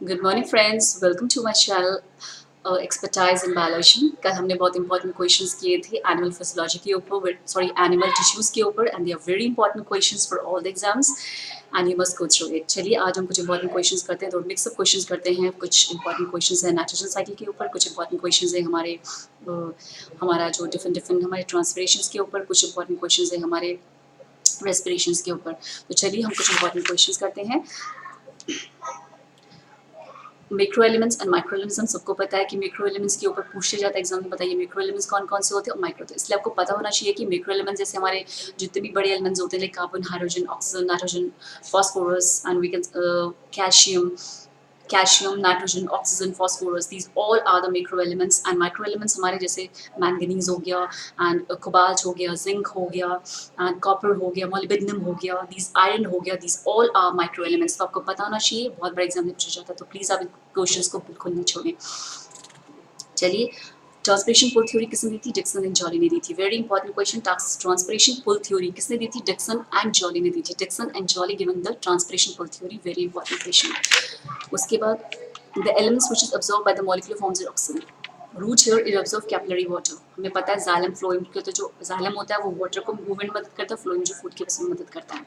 Good morning friends, welcome to my channel expertise in biology. कल हमने बहुत important questions किए थे एनिमल फिजियोलॉजी के ऊपर, एनिमल टिश्यूज के ऊपर, and they are very important questions for all the exams and you must go through it. चलिए आज हम कुछ इंपॉर्टेंट क्वेश्चंस करते हैं, तो मिक्सअप क्वेश्चंस करते हैं। कुछ इंपॉर्टेंट क्वेश्चंस हैं नाइट्रोजन साइकिल के ऊपर, कुछ इंपॉर्टेंट क्वेश्चंस है हमारा जो डिफरेंट हमारे ट्रांसपिरेशंस के ऊपर, कुछ इंपॉर्टेंट क्वेश्चंस है हमारे रेस्पिरेशंस के ऊपर। तो चलिए हम कुछ इंपॉर्टेंट क्वेश्चंस करते हैं। Macro elements and micro elements, हम सबको पता है कि मैक्रो एलिमेंट्स के ऊपर पूछे जाता है एग्जाम में, बताइए मैक्रो एलिमेंट्स कौन कौन से होते हैं और माइक्रो। तो इसलिए आपको पता होना चाहिए कि मैक्रो एलिमेंट्स जैसे हमारे जितने भी बड़े एलिमेंट्स होते हैं, like carbon, hydrogen, oxygen, nitrogen, phosphorus and we can calcium, nitrogen, oxygen, phosphorus, these all are the macro elements. And micro elements हमारे जैसे मैंगनीज हो गया, एंड कोबाल्ट हो गया, जिंक हो गया, एंड कॉपर हो गया, मोलिब्डेनम हो गया, दीज आयरन हो गया, these all are micro elements. तो आपको पता होना चाहिए, बहुत बड़ा एग्जाम में पूछा जाता है, तो प्लीज आप क्वेश्चंस को बिल्कुल नहीं छोड़ें। चलिए, ट्रांसपिरेशन पुल थ्योरी किसने दी थी? डिक्सन एंड जॉली ने दी थी। Very important question. Transpiration pull theory किसने दी थी? डिक्सन एंड जॉली ने दी थी। Dixon and Jolly given the transpiration pull theory. Very important question. उसके बाद the elements which is absorbed by the molecular forms of oxygen. Root hair it absorb capillary water. हमें पता है xylem phloem के, तो जो जाइलम होता है वो वाटर को मूवमेंट में मदद करता है, फ्लोएम जो फूड के बस में मदद करता है।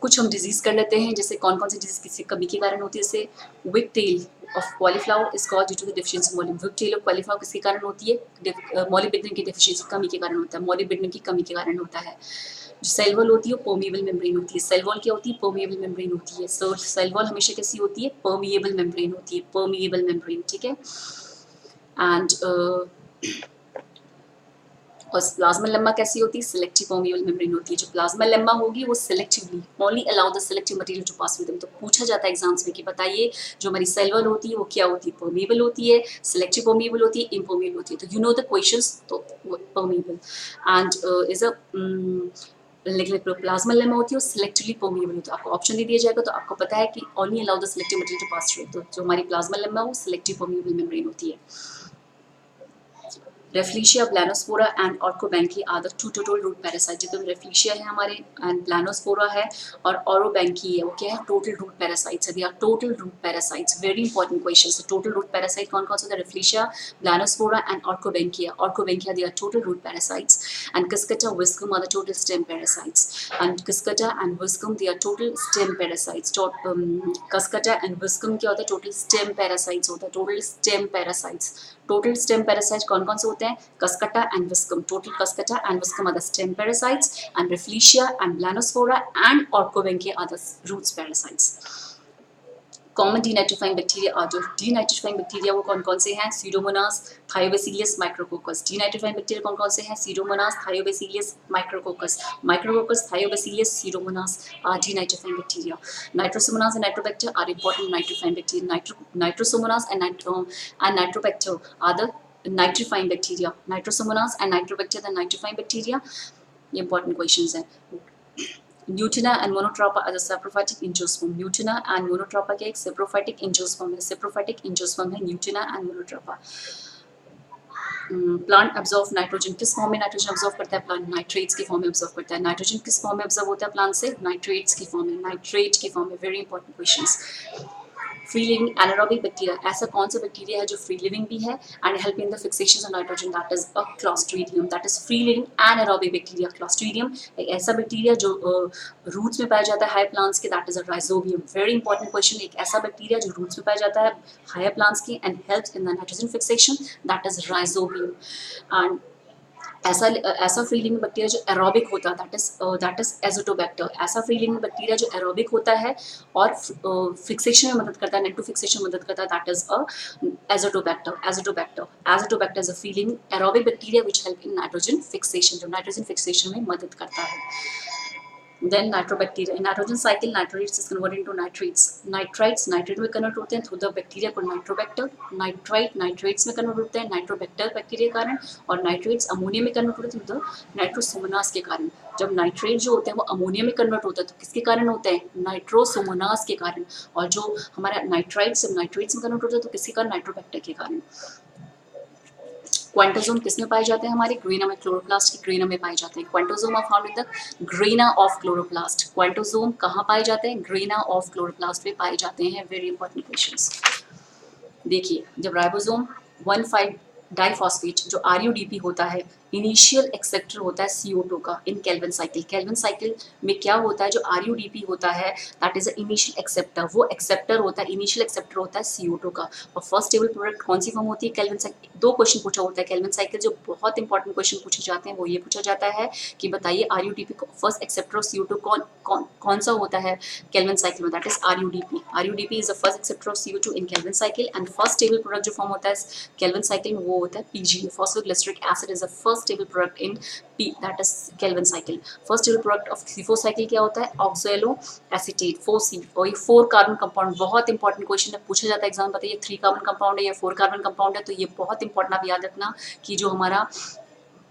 कुछ हम डिजीज कर लेते हैं, जैसे कौन कौन सी डिजीज किसी कमी के कारण होती है। जैसे whiptail of cauliflower is called due to the deficiency molyb. Whiptail of cauliflower किसके कारण होती है? मॉलिब्डेनम की डेफिशिएंसी, कमी के कारण होता है। मॉलिब्डेनम की कमी के कारण होता है। जो सेल वॉल होती है वो परमिएबल मेम्ब्रेन होती है। सेल वॉल क्या होती है? परमिएबल मेम्ब्रेन होती है। सो सेल वॉल हमेशा कैसी होती है? परमिएबल मेम्ब्रेन होती है। परमिएबल मेम्ब्रेन, ठीक है। एंड और प्लाज्मा लेम्मा कैसी होती है? सिलेक्टिव परमिएबल मेम्ब्रेन होती है। जो प्लाज्मा लेम्मा होगी वो selectively only allow the selective material to pass with them. तो पूछा जाता है एग्जाम्स में कि बताइए जो हमारी सेल वॉल होती है वो क्या होती है? परमिएबल होती है, सिलेक्टिव परमिएबल होती है, इम्परमिएबल होती है। तो यू नो द क्वेश्चंस, तो परमिएबल एंड इज अ लेकिन प्लाज्मा लेमा होती है वो सिलेक्टिवली परमिएबल होती है। आपको ऑप्शन दे दिया जाएगा तो आपको पता है कि only allow the selective material to pass through. तो जो हमारी प्लाज्मा लेमा है वो सिलेक्टिव परमिएबल मेम्ब्रेन होती है। Rafflesia, balanophora and orobanche are the two total root parasite. जितने रेफ्लिशिया है हमारे एंड ब्लैनोस्पोरा है और ऑरोबैंकी है, वो क्या है? टोटल रूट पैरासाइट्स है। They are total root parasites. Very important question. तो टोटल रूट पैरासाइट कौन कौन से होते हैं? Rafflesia, balanophora and orobanche. Orobanche they are total root parasites and cuscuta, viscum are the total stem parasites. And cuscuta and viscum they are total stem parasites. Cuscuta and viscum क्या होता है? Total stem parasites होता है। Total stem parasites. Total stem parasites कौन कौन से होते हैं? Cuscata and Viscum. Total Cuscata and Viscum are the stem parasites, and Rafflesia and Blanospora and Orchovenkia are the roots parasites. Common denitrifying bacteria और जो denitrifying bacteria वो कौन कौन से हैं? Pseudomonas, thiobacillus, micrococcus. Denitrifying bacteria कौन कौन से हैं? Pseudomonas, thiobacillus, micrococcus. Micrococcus, thiobacillus, pseudomonas are denitrifying bacteria. Nitrosomonas and nitrobacter are important nitrifying bacteria. Nitrosomonas and nitrobacter are the nitrifying bacteria. Nitrosomonas and nitrobacter, the nitrifying bacteria. ये important questions हैं. Neutina and Monotropa are the saprophytic angiosperm. Neutina and Monotropa क्या एक saprophytic angiosperm है. Saprophytic angiosperm है Neutina and Monotropa. Plant absorb nitrogen किस form में nitrogen absorb करता है? प्लांट नाइट्रेट्स की फॉर्म में अब्जॉर्व करता है। नाइट्रोजन किस फॉर्म में अब्जॉर्व होता है प्लांट से? नाइट्रेट्स की फॉर्म में, नाइट्रेट की फॉर्म में। Very important questions. Free living anaerobic bacteria, ऐसा कौन सा बैक्टीरिया है जो फ्री लिविंग भी है and help in the fixation of nitrogen? That is a Clostridium. That is free living anaerobic bacteria. Clostridium एक ऐसा बैक्टीरिया जो रूट्स में पाया जाता है हायर प्लांट्स के, that is a rhizobium. Very important question. एक ऐसा बैक्टीरिया जो रूट्स में पाया जाता है हायर प्लांट्स की and helps in the nitrogen fixation, that is rhizobium. And ऐसा फ्री लिविंग बैक्टीरिया जो एरोबिक होता है, दैट इज एजोटोबैक्टर। ऐसा फ्री लिविंग बैक्टीरिया जो एरोबिक होता है और फिक्सेशन में मदद करता है, नेट टू फिक्सेशन में मदद करता है, that is a Azotobacter. Azotobacter is a free living aerobic bacteria which help in nitrogen fixation, जो नाइट्रोजन फिक्सेशन में मदद करता है। Then nitrobacteria. In nitrogen cycle, nitrates is converted into nitrates. Nitrites nitrate में कन्वर्ट होते हैं through the bacteria को Nitrobacter. Nitrite nitrates में कन्वर्ट होते हैं नाइट्रोबैक्टर बैक्टीरिया के कारण, और नाइट्रेट्स अमोनिया में कन्वर्ट होते हैं थ्रू द नाइट्रोसोमोनास के कारण। जब नाइट्रेट जो होते हैं वो अमोनिया में कन्वर्ट होता है तो किसके कारण होता है? नाइट्रोसोमोनास के कारण। और जो हमारा नाइट्राइट्स जब नाइट्रेट्स में कन्वर्ट होता है तो किसके कारण? नाइट्रोबैक्टर के कारण। क्वांटोसोम किसमें पाए जाते हैं? हमारे ग्रेना में, क्लोरोप्लास्ट की ग्रेना में पाए जाते हैं। Quantosome are found in the grana of chloroplast. Quantosome कहाँ पाए जाते हैं? ग्रेना ऑफ क्लोरोप्लास्ट में पाए जाते हैं। Very important questions. देखिए, जब राइबोसोम 1,5 डाइफॉस्फेट जो आरयूडीपी होता है, इनिशियल एक्सेप्टर होता है CO2 का इन केल्विन साइकिल। केल्विन साइकिल में क्या होता है? जो आरयूडीपी होता है that is a initial acceptor, वो एक्सेप्टर होता है, इनिशियल एक्सेप्टर होता है CO2 का। और फर्स्ट टेबल प्रोडक्ट कौन सी फॉर्म होती है? Calvin cycle. दो क्वेश्चन पूछा होता है केल्विन साइकिल, जो बहुत इंपॉर्टेंट क्वेश्चन पूछे जाते हैं वो ये पूछा जाता है कि बताइए आरयूडीपी फर्स्ट एक्सेप्टर ऑफ CO2 कौन सा होता है केल्विन साइकिल में? That is RUDP. RUDP is the first acceptor of CO2 in Calvin cycle and first stable product जो फॉर्म होता है केल्विन साइकिल में वो होता है PGA, phosphoglyceric acid is the first stable product in that is Calvin cycle. First stable product of CO4 cycle क्या होता है? ऑक्सैलो एसीटेट 4C, और ये 4 कार्बन कंपाउंड। बहुत इंपॉर्टेंट क्वेश्चन है, पूछा जाता है एग्जाम, बताइए 3 कार्बन कंपाउंड है या 4 कार्बन कंपाउंड है? तो ये बहुत इंपॉर्टेंट आप याद रखना कि जो हमारा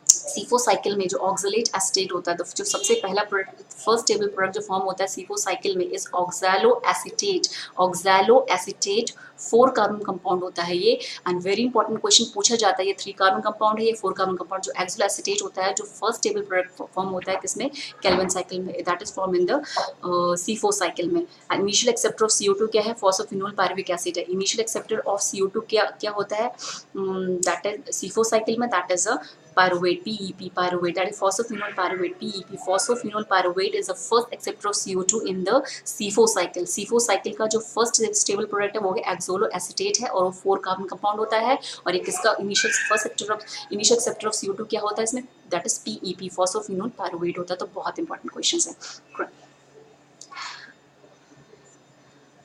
C4 साइकिल में जो ऑक्सलेट एसिटेट होता है, तो जो सबसे पहला फर्स्ट टेबल प्रोडक्ट जो फॉर्म होता है C4 साइकिल में is oxalo acetate. Oxalo acetate 4 carbon compound होता है ये। एंड वेरी इंपॉर्टेंट क्वेश्चन पूछा जाता है ये 3 कार्बन कंपाउंड है या 4 कार्बन कंपाउंड? जो एक्सोलो एसिटेट होता है जो फर्स्ट टेबल प्रोडक्ट फॉर्म होता है किसमें? केल्विन साइकिल में, that is form in the C4 cycle में। इनिशियल एक्सेप्टर ऑफ CO2 क्या है? फॉस्फोफिनोल पायरुविक एसिड है। इनिशियल एक्सेप्टर ऑफ CO2 क्या होता है? दैट इज C4 साइकिल में, that is a pyruvate, PEP, pyruvate, that is phosphophenol pyruvate, PEP. Phosphophenol pyruvate is the first acceptor of CO2 in the C4 cycle. C4 cycle का जो first stable product है वो एक्सोलो acetate है और वो 4 carbon compound होता है। और एक इसका इनिशियल एक्सेप्टर ऑफ CO2 क्या होता है इसमें? That is PEP, phosphophenol pyruvate होता है। तो बहुत इंपॉर्टेंट क्वेश्चन है।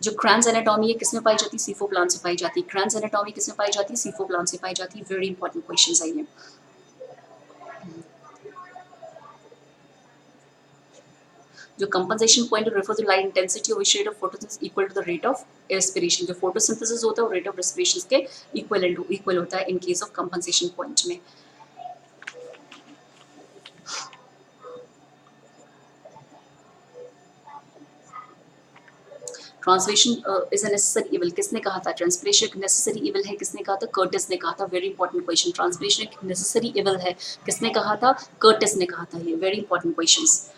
जो क्रैंस एनाटॉमी है किसमें पाई जाती है? C4 प्लांट से पाई जाती है। क्रैंस एनाटॉमी किसमें पाई जाती है? C4 प्लांट से पाई जाती है। वेरी इंपॉर्टेंट क्वेश्चन है ये। जो compensation point refer to light intensity और which rate of photosynthesis equal to the rate of respiration. जो फोटोसिंथेसिस होता है वो रेट ऑफ रेस्पिरेशन के इक्वल होता है in case of compensation point में। Translation is a necessary evil, किसने कहा था? ट्रांसलेशन नेसेसरी इवल है, किसने कहा था? कर्टिस ने कहा था। Very important question. Translation necessary evil है, किसने कहा था? कर्टिस ने कहा था। ये very important questions.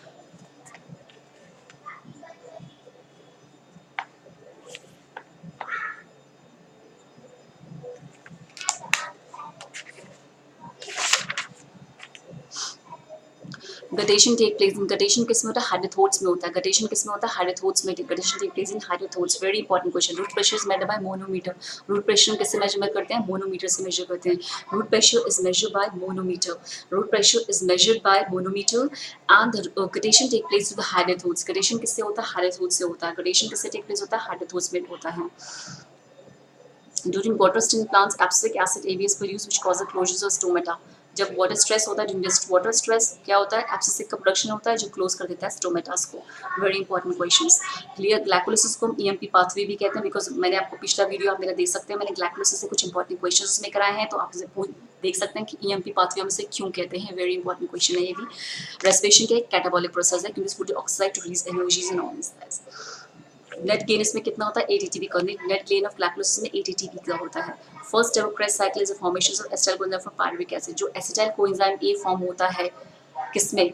Guttation take place in, guttation किस में होता है? हाइड्रोथोट्स में होता है। गटेशन किस में होता है? हाइड्रोथोट्स में। Guttation take place in hydathodes. Very important question. Root pressure is measured by manometer. Root pressure किससे मेजर करते हैं? मोनोमीटर से मेजर करते हैं। Root pressure is measured by manometer. Root pressure is measured by manometer and guttation take place with hydathodes. Guttation किससे होता है? हाइड्रोथोट्स से होता है। गटेशन किससे टेक प्लेस होता है? हाइड्रोथोट्स में होता है। During water stress plants, abscisic acid AV is produced which causes closures of stomata. जब वाटर स्ट्रेस होता है, वाटर स्ट्रेस क्या होता है? एब्सिसिक का प्रोडक्शन होता है जो क्लोज कर देता है स्टोमेटास को। Very important questions. Clear. Glycolysis को हम EMP पाथवे भी कहते हैं बिकॉज मैंने आपको पिछला वीडियो आप मेरा देख सकते हैं, मैंने ग्लाइकोलिसिस से कुछ इंपॉर्टेंट क्वेश्चंस में कराए हैं, तो आप देख सकते हैं कि EMP पाथवे हम इसे क्यों कहते हैं। वेरी इंपॉर्टेंट क्वेश्चन है ये भी। रेस्पिरेशन का एक कैटाबॉलिक प्रोसेस है क्योंकि food oxide to release energies and all. Net gain इसमें कितना होता है? 8 ATP का। नेट गेन ऑफ ग्लाइकोलिसिस में 8 ATP का होता है। फर्स्ट डेमोक्रेस cycle is a formation of acetyl coenzyme from pyruvic acid. जो एसिटाइल कोएंजाइम ए फॉर्म होता है किसमें?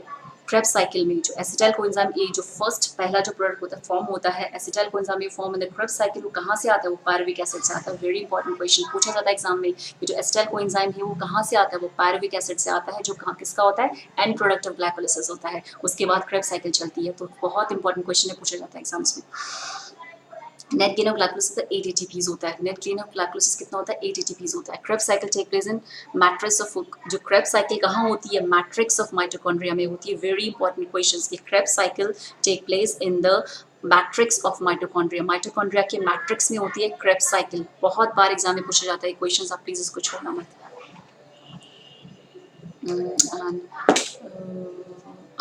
क्रेब्स साइकिल में। जो एसिटाइल कोएंजाइम ए जो फर्स्ट पहला जो प्रोडक्ट होता है फॉर्म होता है acetyl coenzyme A form in the Krebs cycle, वो कहाँ से आता है? वो पायरुविक एसिड से आता है। वेरी इंपॉर्टेंट क्वेश्चन पूछा जाता है एग्जाम में कि जो एसिटाइल कोएंजाइम है वो कहाँ से आता है? वो पायरुविक एसिड से आता है जो कहाँ किसका होता है? एंड प्रोडक्ट ऑफ ग्लाइकोलिसिस होता है। उसके बाद क्रेब्स साइकिल चलती है। तो बहुत इंपॉर्टेंट क्वेश्चन है, पूछा जाता है एग्जाम्स में। Net gain of glycolysis 8 ATPs होता है। नेट गेन ऑफ ग्लाइकोलिसिस कितना होता है? 8 ATPs होता है। Krebs cycle take place in matrix of, जो क्रेब्स साइकिल कहाँ होती है? मैट्रिक्स ऑफ माइटोकॉन्ड्रिया में होती है। वेरी इंपॉर्टेंट क्वेश्चंस की Krebs cycle take place in the matrix of mitochondria. Mitochondria के मैट्रिक्स में होती है क्रेब्स साइकिल। बहुत बार एग्जाम में पूछा जाता है क्वेश्चंस, आप प्लीज इसको छोड़ना मत।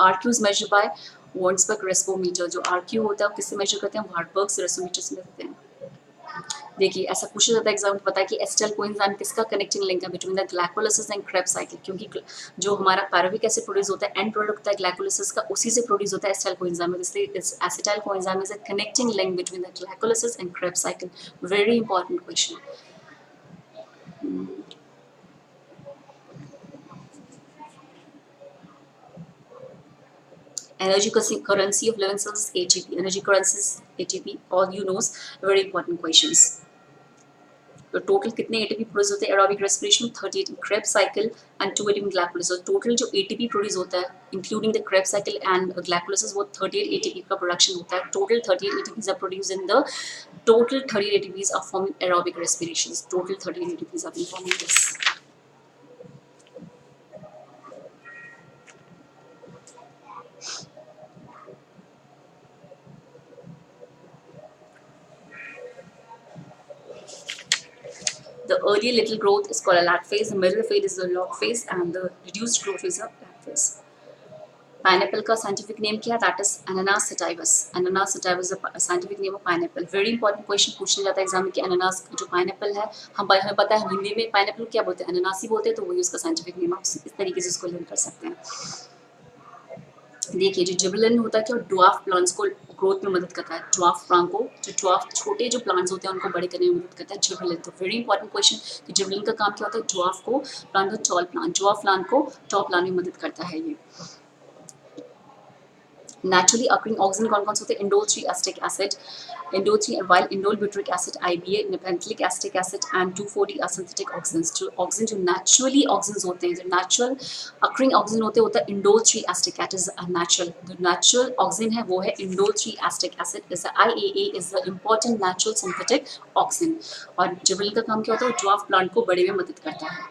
RQ is measured by Warnsburg रेस्पोमीटर। जो RQ होता है वो किससे मेजर करते हैं? वार्टबर्ग रेस्पोमीटर से करते हैं। देखिए ऐसा पूछा जाता है एग्जाम में, पता है कि एसिटाइल कोएंजाइम किसका कनेक्टिंग लिंक है between the glycolysis and Krebs cycle, क्योंकि जो हमारा पायरुविक एसिड प्रोड्यूस होता है एंड प्रोडक्ट होता है ग्लाइकोलिसिस का, उसी से प्रोड्यूस होता है एसिटाइल कोएंजाइम। इसलिए acetyl coenzyme is a connecting link between the glycolysis and Krebs cycle. Very important question. Energy currency of living cells is ATP. Energy currency is ATP. All you knows, very important questions. तो total कितने ATP produce होते हैं aerobic respiration 38 Krebs cycle and 2 ATP glycolysis total जो ATP produce होता है including the Krebs cycle and glycolysis वो 38 ATP का production होता है total 38 ATPs are produce in the total 38 ATPs are forming aerobic respirations total 38 ATPs are forming this The early little growth is called a lag phase, the middle phase is the log phase, and the reduced growth is a lag phase. Pineapple का scientific name क्या है? That is Ananas sativus. Ananas sativus is the scientific name of pineapple. Very important question पूछने जाता है exam में कि अनानास जो pineapple है हमें पता है हिंदी में pineapple क्या बोलते हैं अनानास ही बोलते हैं तो वही उसका scientific name आप इस तरीके से उसको लिंक कर सकते हैं. देखिए जो जिबरेलिन होता है क्या ड्वार्फ प्लांट्स को ग्रोथ में मदद करता है ड्वार्फ प्लांट को जो ड्वार्फ छोटे जो प्लांट्स होते हैं उनको बड़े करने में मदद करता है जिबरेलिन तो वेरी इंपॉर्टेंट क्वेश्चन कि जिबरेलिन का काम क्या होता है ड्वार्फ को प्लांट को टॉल प्लांट ड्वार्फ प्लांट को टॉप प्लांट में मदद करता है ये naturally occurring oxygen कौन कौन से होते हैं indole 3 acetic acid indole 3 while indole butyric acid IBA pentelic acetic acid and 2,4-D are synthetic oxygens जो oxygen जो naturally oxygens होते हैं जो natural occurring oxygen होता है indole 3 acetic acid is a natural the natural oxygen है वो है indole 3 acetic acid is the IAA is the important natural synthetic oxygen और जिबरेलिन का काम क्या होता है ड्वार्फ प्लांट को बड़े में मदद करता है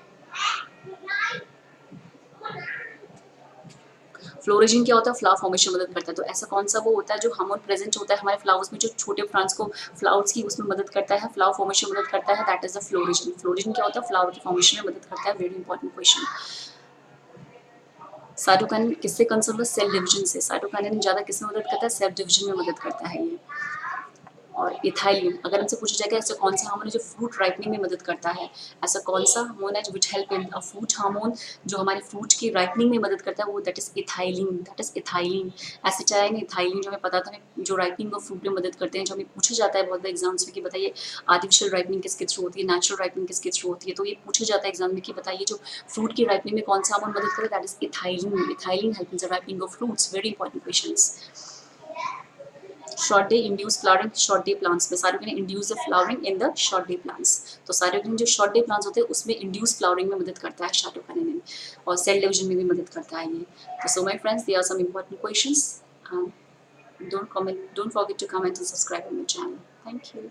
फ्लोरेजिन क्या होता है फ्लावर फॉर्मेशन मदद करता है तो ऐसा कौन सा वो होता है जो हार्मोन प्रेजेंट होता है हमारे फ्लावर्स में जो छोटे प्लांट्स को फ्लावर्स की उसमें मदद करता है फ्लावर फॉर्मेशन मदद करता है दैट इज द फ्लोरेजिन फ्लोरेजिन क्या होता है फ्लावर की फॉर्मेशन में मदद करता है वेरी इंपॉर्टेंट क्वेश्चन साइटोकाइनिन किससे कंसर्न है सेल डिवीजन से साइटोकाइनिन ज्यादा किसमें मदद करता है सेल डिवीजन में मदद करता है ये और इथाइलिन अगर हमसे पूछा जाएगा ऐसा कौन सा हार्मोन है जो फ्रूट राइपनिंग में मदद करता है ऐसा कौन सा हार्मोन है which help in a fruit hormone जो हमारे फ्रूट की राइपनिंग में मदद करता है वो दैट इज इथाइलिन एसिटाइन इथाइलिन जो हमें पता था जो राइपनिंग ऑफ फ्रूट में मदद करते हैं जो हमें पूछा जाता है बहुत एग्जाम्स में कि बताइए आर्टिफिशियल राइपनिंग किसके थ्रू होती है नेचुरल राइपनिंग किसके थ्रू होती है तो ये पूछा जाता है एग्जाम में कि बताइए जो फ्रूट की राइपनिंग में कौन सा हार्मोन मदद करे that is ethylene help in the ripening of fruits very important questions short day induce flowering short day plants में cytokinin induce the flowering in the short day plants तो cytokinin जो short day plants होते हैं उसमें induce flowering में मदद करता है साइटोकिनिन और सेल डिवीजन में भी मदद करता है ये तो so my friends there are some important questions don't forget to comment and subscribe on my channel thank you